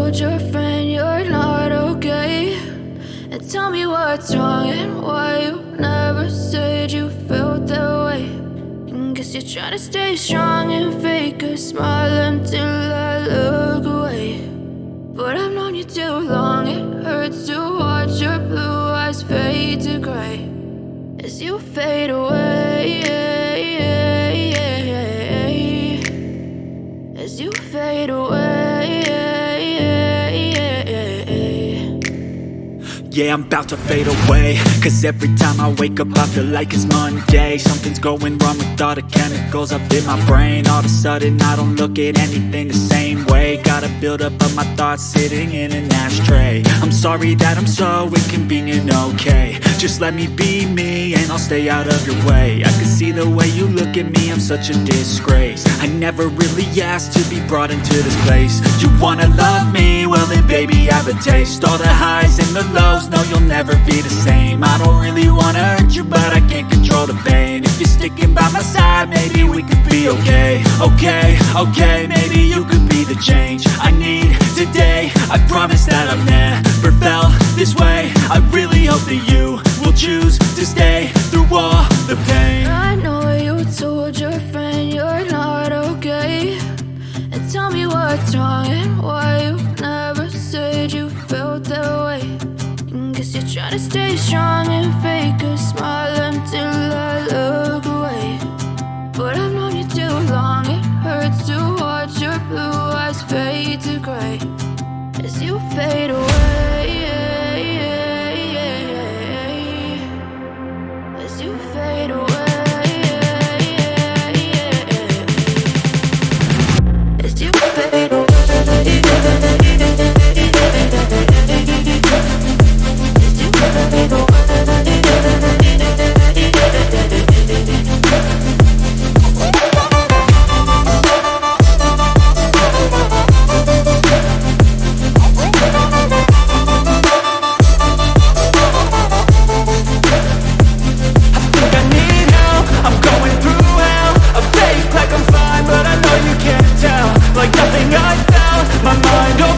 told your friend you're not okay, and tell me what's wrong and why you never said you felt that way. And guess you're trying to stay strong and fake a smile until I look away. But I've known you too long, it hurts to watch your blue eyes fade to gray as you fade away, as you fade away. Yeah, I'm about to fade away, cause every time I wake up I feel like it's Monday. Something's going wrong with all the chemicals up in my brain. All of a sudden I don't look at anything the same way. Got a buildup of my thoughts sitting in an ashtray. I'm sorry that I'm so inconvenient, okay. Just let me be me and I'll stay out of your way. I can see the way you look at me, I'm such a disgrace. I never really asked to be brought into this place. You wanna love me? Well then baby have a taste. All the highs and the lows, no, you'll never be the same. I don't really wanna hurt you, but I can't control the pain. If you're sticking by my side, maybe we could be okay. Okay, maybe you could be the change I need today. I promise that I've never felt this way. I really hope that you will choose to stay through all the pain. I know you told your friend you're not okay, and tell me what's wrong and why you never said you felt that way. Guess you're trying to stay strong and fake a smile until I look away. But I've known you too long, it hurts to watch your blue eyes fade to gray as you fade away.